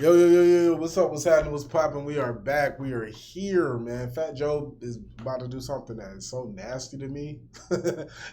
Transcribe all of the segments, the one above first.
Yo, what's up? What's happening? What's popping? We are back. We are here, man. Fat Joe is about to do something that is so nasty to me.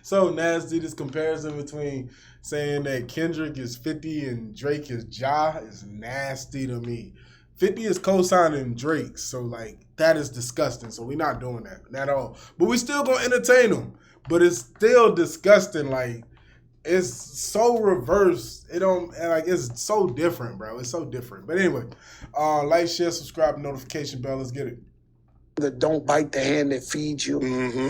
So nasty. This comparison between saying that Kendrick is 50 and Drake is Ja is nasty to me. 50 is co-signing Drake, so like that is disgusting. So we're not doing that at all. But we still gonna entertain him. But it's still disgusting. Like it's so reverse. It don't like it's so different, bro. It's so different. But anyway, like, share, subscribe, notification bell. Let's get it. That don't bite the hand that feeds you.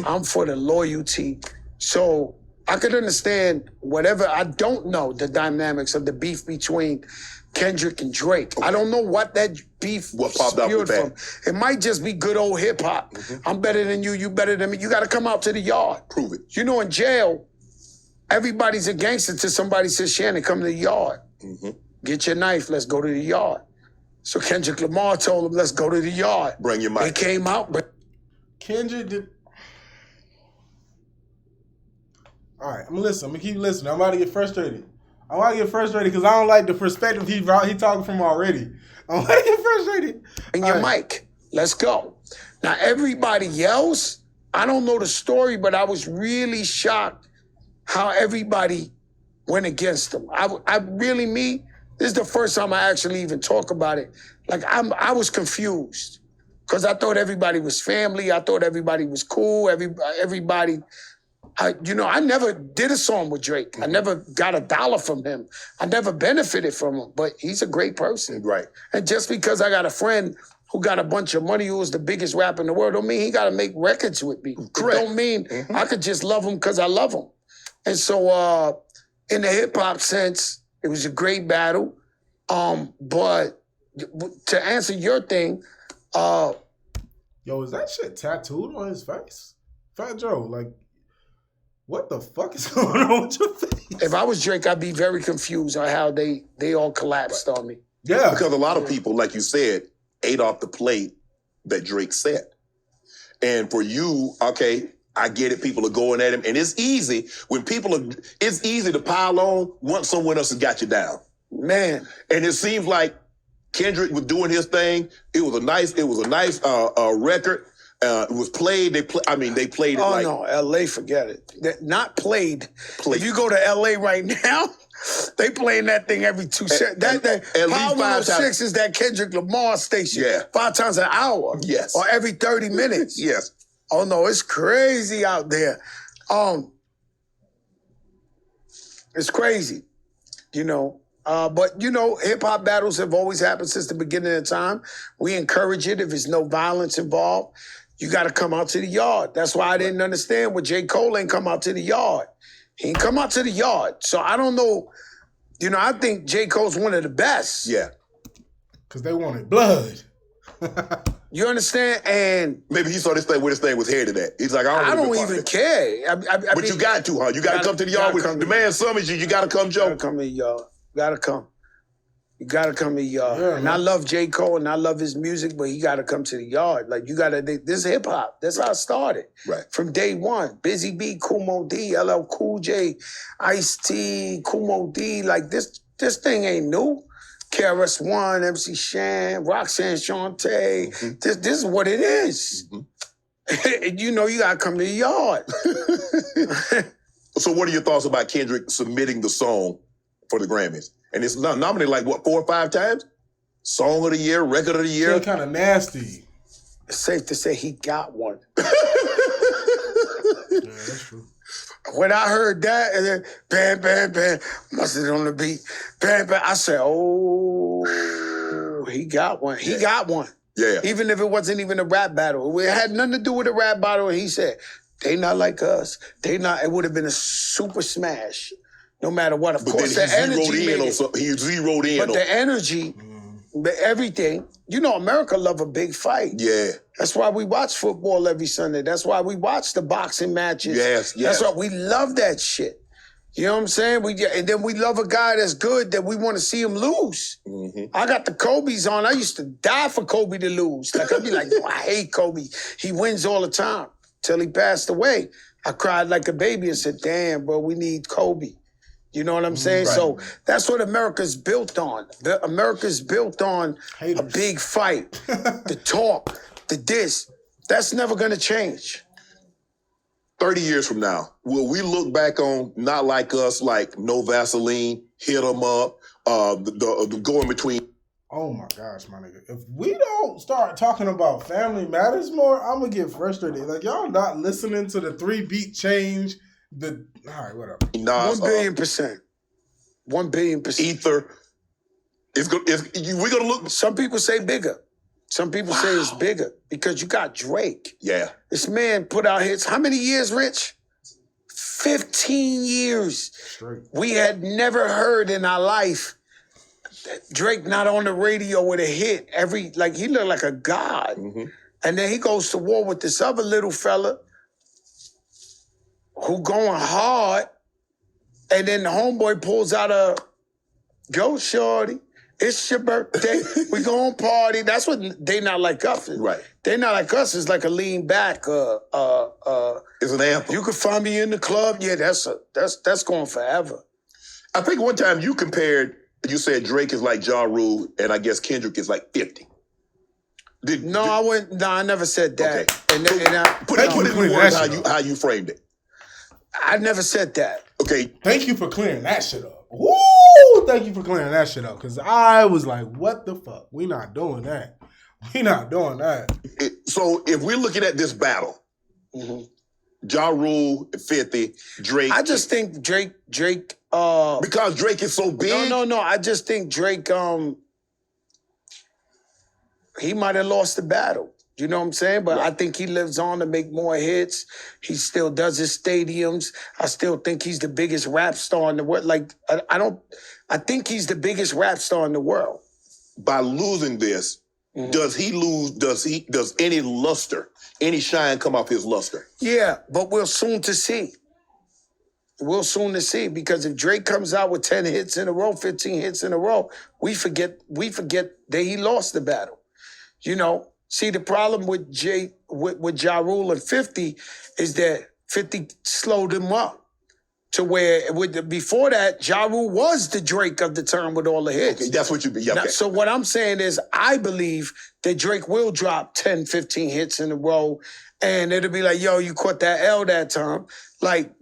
I'm for the loyalty. So I could understand whatever. I don't know the dynamics of the beef between Kendrick and Drake. I don't know what that beef spewed from. It might just be good old hip hop. I'm better than you. You better than me. You got to come out to the yard. Prove it. You know, in jail, everybody's a gangster till somebody says, Shannon, come to the yard. Get your knife. Let's go to the yard. So Kendrick Lamar told him, let's go to the yard. Bring your mic. They came out, but Kendrick did. All right, I'm gonna listen. I'm gonna keep listening. I'm about to get frustrated. Because I don't like the perspective he talking from already. I'm about to get frustrated. bring your mic. Let's go. Now, everybody yells. I don't know the story, but I was really shocked how everybody went against him. I really, this is the first time I actually even talk about it. Like, I was confused because I thought everybody was family. I thought everybody was cool. Everybody, I never did a song with Drake. I never got $1 from him. I never benefited from him, but he's a great person. Right. And just because I got a friend who got a bunch of money, who was the biggest rapper in the world, don't mean he got to make records with me. Correct. It don't mean I could just love him because I love him. And so in the hip hop sense, it was a great battle. But to answer your thing, Yo, is that shit tattooed on his face? Fat Joe, like, what the fuck is going on with your face? if I was Drake, I'd be very confused on how they all collapsed on me. Yeah. Because a lot of people, like you said, ate off the plate that Drake set. And for you, okay, I get it. People are going at him. And it's easy it's easy to pile on once someone else has got you down. Man. And it seems like Kendrick was doing his thing. It was a nice record. It was played. They played it. Oh, like, no, L.A., forget it. Not played. If you go to L.A. right now, they playing that thing every 2 seconds. At least Power 106 is that Kendrick Lamar station. Yeah. 5 times an hour. Yes. Or every 30 minutes. Yes. Oh, no, it's crazy out there. It's crazy, But, hip-hop battles have always happened since the beginning of time. We encourage it if there's no violence involved. You got to come out to the yard. That's why I didn't understand what J. Cole ain't come out to the yard. He ain't come out to the yard. So I don't know. I think J. Cole's one of the best. Yeah. Because they wanted blood. You understand? And maybe he saw this thing where this thing was headed at. He's like, I don't even care. But you got to, huh? You got to come to the yard. The man summons you. You got to come, Joe. You got to come to the yard. You got to come. You got to come to the yard. Yeah, and I love J. Cole and I love his music, but he got to come to the yard. Like, this is hip hop. That's how it started. Right. From day one. Busy B, Kumo D, LL Cool J, Ice-T, Kumo D. Like, this thing ain't new. KRS-One, MC Shan, Roxanne Shante. This is what it is. You got to come to the yard. So what are your thoughts about Kendrick submitting the song for the Grammys? And it's nominated like, 4 or 5 times? Song of the year, record of the year. Still kind of nasty. It's safe to say he got one. Yeah, that's true. When I heard that, and then bam, bam, bam, mustard on the beat, bam, bam, I said, oh, he got one. He got one. Yeah. Even if it wasn't even a rap battle. It had nothing to do with a rap battle. And he said, they not like us. It would have been a super smash. No matter what. Of course, the energy made it. He zeroed in on But the energy, everything, America love a big fight. Yeah. That's why we watch football every Sunday. That's why we watch the boxing matches. Yes. That's why we love that shit. You know what I'm saying? And then we love a guy that's good that we want to see him lose. I got the Kobe's on. I used to die for Kobe to lose. Like, I'd be like, I hate Kobe. He wins all the time. Till he passed away. I cried like a baby and said, damn, bro, we need Kobe. You know what I'm saying? Right. So that's what America's built on. America's built on Haters. a big fight, the talk, the diss. That's never gonna change. 30 years from now, will we look back on Not Like Us, like No Vaseline, Hit 'Em Up, the going between? Oh my gosh, my nigga. If we don't start talking about Family Matters more, I'm gonna get frustrated. Like, y'all not listening to the 3-beat change. All right, whatever. Nas, 1 billion%. 1 billion%. Ether. We're gonna look. Some people say bigger. Some people say it's bigger because you got Drake. Yeah. This man put out hits. How many years, Rich? 15 years. Straight. We had never heard in our life Drake not on the radio with a hit. He looked like a god. Mm-hmm. And then he goes to war with this other little fella who going hard. And then the homeboy pulls out a, go shorty, it's your birthday, we gon' party. That's what They Not Like Us is. Right. They Not Like Us is like a lean back. It's an anthem. You can find me in the club. Yeah, that's going forever. I think one time you said Drake is like Ja Rule, and I guess Kendrick is like 50. I never said that. Okay. Put it in words how you framed it. I never said that. Okay. Thank you for clearing that shit up. Woo! Thank you for clearing that shit up. Because I was like, what the fuck? We not doing that. We not doing that. So if we're looking at this battle, Ja Rule, 50, Drake. I just think Drake. Because Drake is so big. No. I just think Drake. He might have lost the battle. You know what I'm saying? But I think he lives on to make more hits. He still does his stadiums. I still think he's the biggest rap star in the world. I think he's the biggest rap star in the world. By losing this, does any luster, any shine come off his luster? Yeah, but we're soon to see. We'll soon to see, because if Drake comes out with 10 hits in a row, 15 hits in a row, we forget that he lost the battle. You know, see, the problem with Ja Rule and 50 is that 50 slowed him up to where before that, Ja Rule was the Drake of the term with all the hits. Okay, that's what you be. Yeah, okay. So what I'm saying is, I believe that Drake will drop 10, 15 hits in a row, and it'll be like, yo, you caught that L that time. Like,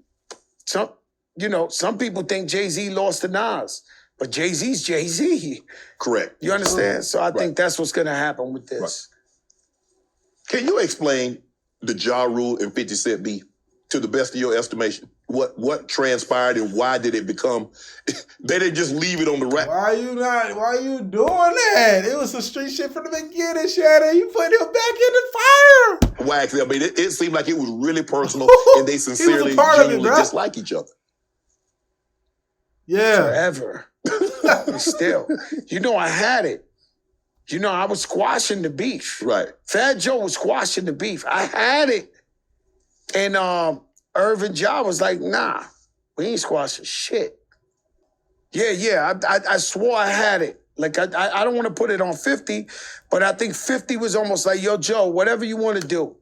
some people think Jay-Z lost to Nas, but Jay-Z's Jay-Z. Correct. You understand? So I think that's what's going to happen with this. Right. Can you explain the Ja Rule and 50 Cent beef to the best of your estimation? What transpired and why did it become? They didn't just leave it on the rack. Why you doing that? It was some street shit from the beginning, Shannon. You put him back in the fire. Wax. I mean, it seemed like it was really personal, and they sincerely, genuinely dislike each other. Yeah. Forever. Still. You know, I had it. You know, I was squashing the beef. Right. Fat Joe was squashing the beef. I had it. And Irvin Ja was like, nah, we ain't squashing shit. Yeah. I swore I had it. Like, I don't want to put it on 50, but I think 50 was almost like, yo, Joe, whatever you want to do.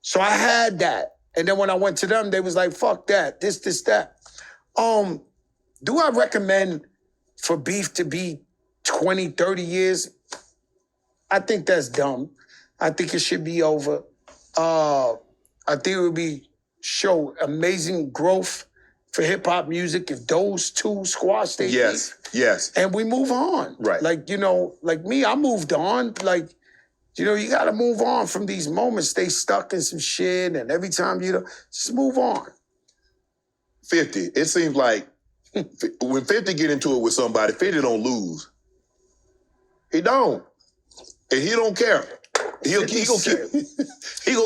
So I had that. And then when I went to them, they was like, fuck that, this, that. Do I recommend for beef to be 20, 30 years? I think that's dumb. I think it should be over. I think it would show amazing growth for hip hop music if those two squash their beef. Yes. And we move on. Right. Like, like me, I moved on. Like, you got to move on from these moments. Stay stuck in some shit, and every time just move on. 50, it seems like when 50 get into it with somebody, 50 don't lose. He don't. And he don't care. He'll keep.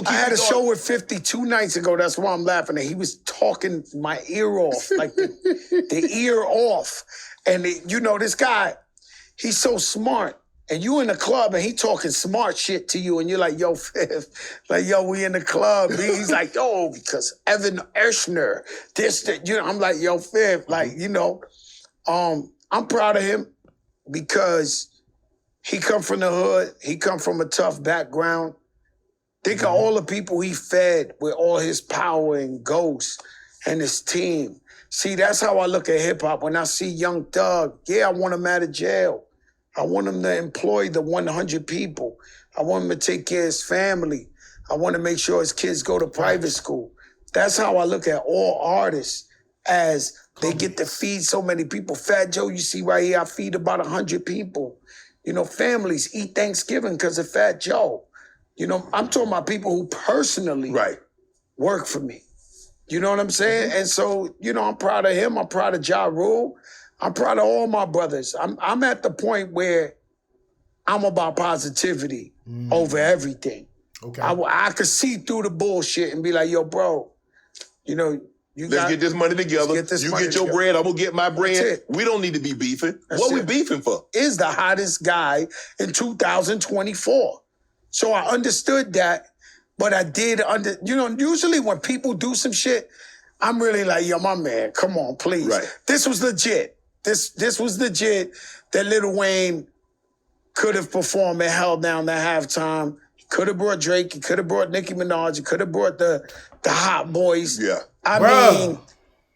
I had a show with 50 2 nights ago. That's why I'm laughing. And he was talking my ear off, like the ear off. And this guy, he's so smart. And you in the club and he talking smart shit to you, and you're like, yo, Fifth, like, yo, we in the club. He's like, yo, because Evan Ershner, this, that, I'm like, yo, Fifth, like, I'm proud of him because he come from the hood. He come from a tough background. Think of all the people he fed with all his power and ghosts. and his team. See, that's how I look at hip hop. When I see Young Thug, yeah, I want him out of jail. I want him to employ the 100 people. I want him to take care of his family. I want to make sure his kids go to private school. That's how I look at all artists, as they get to feed so many people. Fat Joe, you see right here, I feed about 100 people. You know, families eat Thanksgiving because of Fat Joe. You know, I'm talking about people who personally work for me. You know what I'm saying? And so, you know, I'm proud of him. I'm proud of Ja Rule. I'm proud of all my brothers. I'm at the point where I'm about positivity over everything. Okay. I could see through the bullshit and be like, yo, bro, you know, let's get this money together. You get your bread, I'm gonna get my bread. We don't need to be beefing. What we beefing for? Is the hottest guy in 2024. So I understood that, but I did you know, usually when people do some shit, I'm really like, yo, my man, come on, please. Right. This was legit. This was legit that Lil Wayne could have performed and held down the halftime. He could have brought Drake. He could have brought Nicki Minaj. He could have brought the Hot Boys. Yeah. I mean,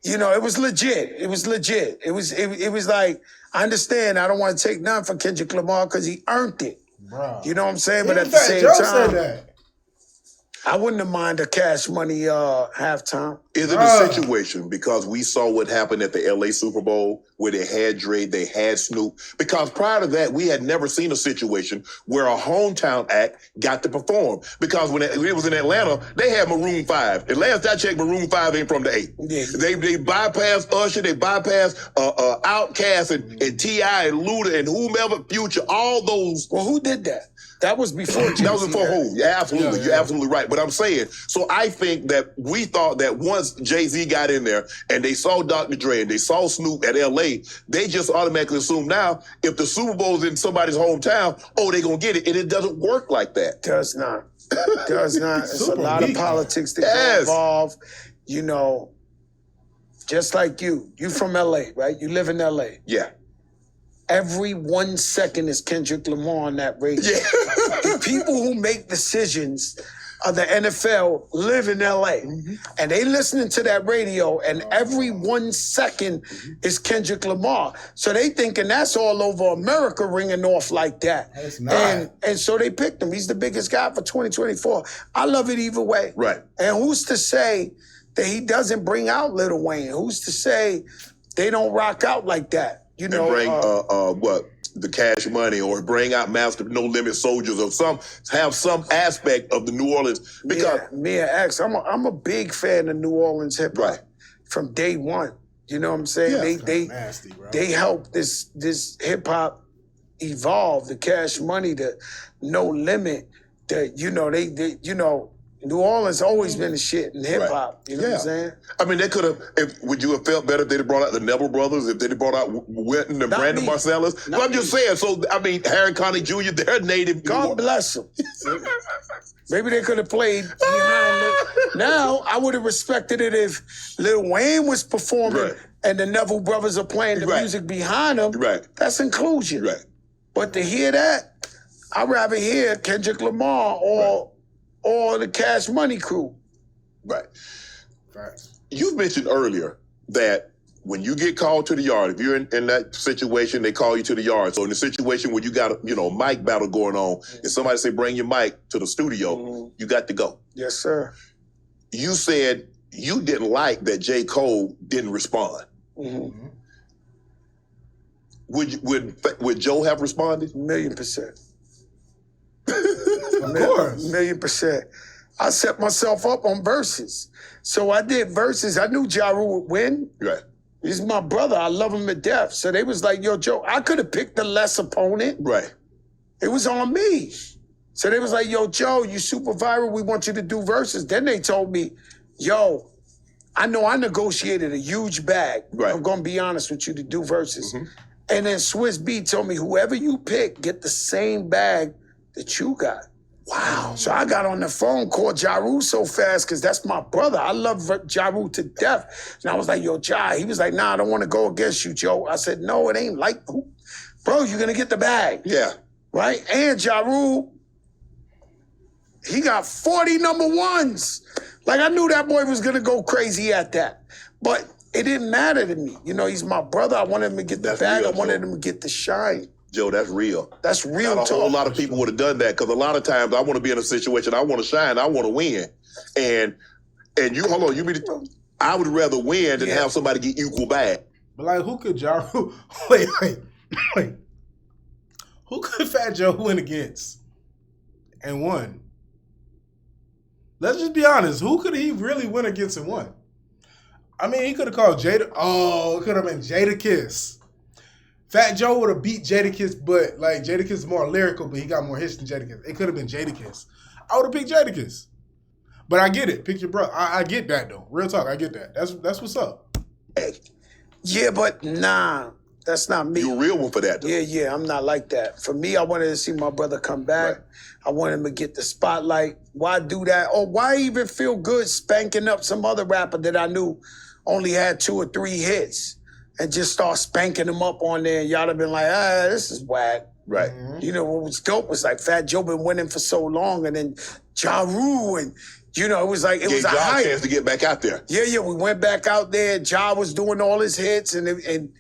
you know, it was legit. It was legit. It was like, I understand. I don't want to take none from Kendrick Lamar because he earned it. Bro. You know what I'm saying? But at the same time, I wouldn't have minded a Cash Money halftime. Is it a situation because we saw what happened at the LA Super Bowl where they had Dre, they had Snoop? Because prior to that, we had never seen a situation where a hometown act got to perform. Because when it was in Atlanta, they had Maroon 5. And last I checked, Maroon 5 ain't from the 8. Yeah. They bypassed Usher, they bypassed Outkast and T.I. and Luda and whomever, Future, all those. Well, who did that? That was before Jay-Z. That was before Hov. Yeah, absolutely. You're absolutely right. But I'm saying, so I think that we thought that once Jay-Z got in there and they saw Dr. Dre and they saw Snoop at LA, they just automatically assume now if the Super Bowl's in somebody's hometown, oh, they're going to get it. And it doesn't work like that. Does not. Does not. It's a lot of politics that get involved. You know, just like you. You from LA, right? You live in LA. Yeah. Every 1 second is Kendrick Lamar on that radio. Yeah. The people who make decisions of the NFL live in LA. And they listening to that radio, and every 1 second is Kendrick Lamar. So they thinking that's all over America ringing off like that. It's not. And so they picked him. He's the biggest guy for 2024. I love it either way. Right. And who's to say that he doesn't bring out Lil Wayne? Who's to say they don't rock out like that? You know, and bring the Cash Money, or bring out Master No Limit Soldiers, or have some aspect of the New Orleans, because Mia X, I'm a big fan of New Orleans hip hop from day one. You know what I'm saying? They helped this hip hop evolve. The Cash Money, the No Limit, New Orleans always been the shit in hip hop. You know what I'm saying? I mean, they could have. Would you have felt better if they'd brought out the Neville Brothers? If they'd brought out Wynton and Brandon Marsalis? But I'm just saying. So I mean, Harry Connick Jr. They're native. God bless them. Maybe they could have played behind it. Now I would have respected it if Lil Wayne was performing and the Neville Brothers are playing the music behind them. Right. That's inclusion. Right. But to hear that, I'd rather hear Kendrick Lamar or the Cash Money crew. Right. You mentioned earlier that when you get called to the yard, if you're in that situation, they call you to the yard. So in the situation where you got a mic battle going on, and somebody say, bring your mic to the studio, you got to go. Yes, sir. You said you didn't like that J. Cole didn't respond. Would Joe have responded? 1,000,000%. Of course. 1,000,000%. I set myself up on verses. So I did verses. I knew Ja Rule would win. Right. He's my brother. I love him to death. So they was like, yo, Joe, I could have picked the less opponent. Right. It was on me. So they was like, yo, Joe, you super viral. We want you to do verses. Then they told me, yo, I know I negotiated a huge bag. Right. I'm going to be honest with you, to do verses. And then Swiss B told me, whoever you pick, get the same bag that you got. Wow. So I got on the phone, called Ja Rule so fast, because that's my brother. I love Ja Rule to death. And I was like, yo, Ja. He was like, nah, I don't want to go against you, Joe. I said, no, it ain't like, bro, you're going to get the bag. Yeah. Right? And Ja Rule, he got 40 number ones. Like, I knew that boy was going to go crazy at that. But it didn't matter to me. You know, he's my brother. I wanted him to get the bag. I wanted him to get the shine. Joe, that's real. That's real Not a whole lot of people would have done that, because a lot of times I want to be in a situation, I want to shine, I want to win. And you, hold on, you mean I would rather win than have somebody get equal back. But like, who could Ja Rule, wait. Who could Fat Joe win against and won? Let's just be honest. Who could he really win against and won? I mean, he could have called Jada. Oh, it could have been Jadakiss. Fat Joe would have beat Jadakiss, but like Jadakiss is more lyrical, but he got more hits than Jadakiss. It could have been Jadakiss. I would have picked Jadakiss. But I get it. Pick your brother. I get that though. Real talk, I get that. That's what's up. Yeah, but nah, that's not me. You're a real one for that though. Yeah, I'm not like that. For me, I wanted to see my brother come back. Right. I wanted him to get the spotlight. Why do that? Or why even feel good spanking up some other rapper that I knew only had 2 or 3 hits and just start spanking them up on there, and y'all have been like, this is whack. Right. Mm-hmm. You know, what was dope was like Fat Joe been winning for so long, and then Ja Rule, and you know, it was like, it was a hype. Chance to get back out there. Yeah, we went back out there. Ja was doing all his hits, and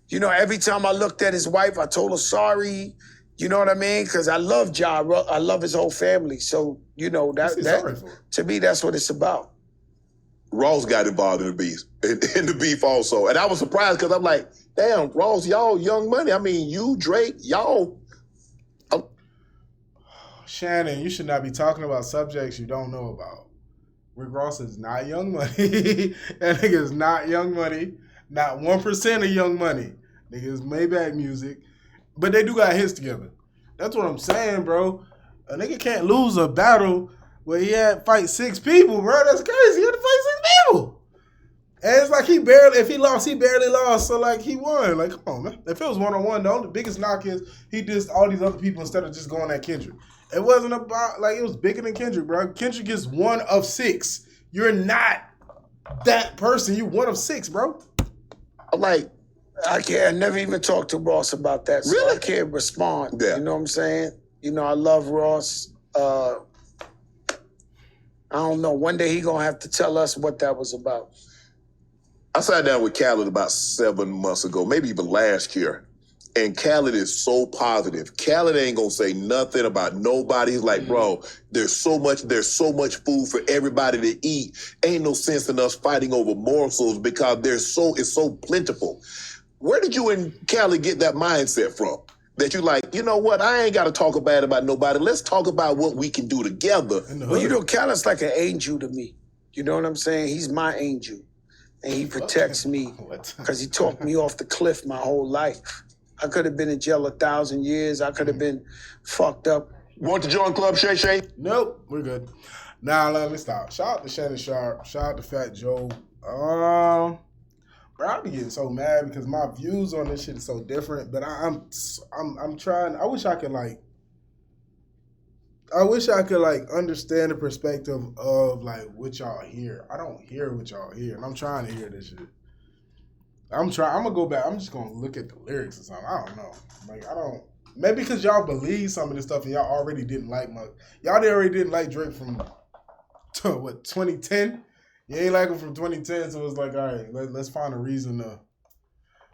you know, every time I looked at his wife, I told her sorry. You know what I mean? Because I love Ja. I love his whole family. So, you know, that to me, that's what it's about. Ross got involved in the beef, in the beef also. And I was surprised because I'm like, damn, Ross, y'all Young Money. I mean, you, Drake, y'all. Shannon, you should not be talking about subjects you don't know about. Rick Ross is not Young Money. That nigga is not Young Money. Not 1% of Young Money. Nigga is Maybach Music. But they do got hits together. That's what I'm saying, bro. A nigga can't lose a battle where he had to fight 6 people, bro. That's crazy. He had to fight 6 people. And it's like if he lost, he barely lost. So, like, he won. Like, come on, man. If it was one-on-one, the biggest knock is he dissed all these other people instead of just going at Kendrick. It wasn't about, like, it was bigger than Kendrick, bro. Kendrick is 1 of 6. You're not that person. You're 1 of 6, bro. Like, I never even talked to Ross about that. So really? I can't respond. Yeah. You know what I'm saying? You know, I love Ross. I don't know. One day he gonna have to tell us what that was about. I sat down with Khaled about 7 months ago, maybe even last year. And Khaled is so positive. Khaled ain't gonna say nothing about nobody. He's like, bro, there's so much food for everybody to eat. Ain't no sense in us fighting over morsels because it's so plentiful. Where did you and Khaled get that mindset from? That you like, you know what, I ain't got to talk bad about nobody. Let's talk about what we can do together. Well, you know, Khaled's like an angel to me. You know what I'm saying? He's my angel. And he protects me because he talked me off the cliff my whole life. I could have been in jail 1,000 years. I could have been fucked up. Want to join Club Shay Shay? Nope, we're good. Now, let me stop. Shout out to Shannon Sharp. Shout out to Fat Joe. Bro, I be getting so mad because my views on this shit is so different. But I'm trying. I wish I could understand the perspective of like what y'all hear. I don't hear what y'all hear, and I'm trying to hear this shit. I'm gonna go back. I'm just gonna look at the lyrics or something. I don't know. Like, I don't. Maybe because y'all believe some of this stuff and y'all already didn't like y'all already didn't like Drake from 2010. You ain't like him from 2010, so it's like, all right, let's find a reason to.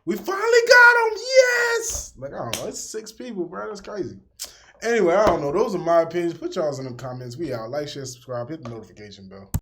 We finally got him, yes! Like, I don't know, it's 6 people, bro, that's crazy. Anyway, I don't know, those are my opinions. Put y'all's in the comments. We out. Like, share, subscribe, hit the notification bell.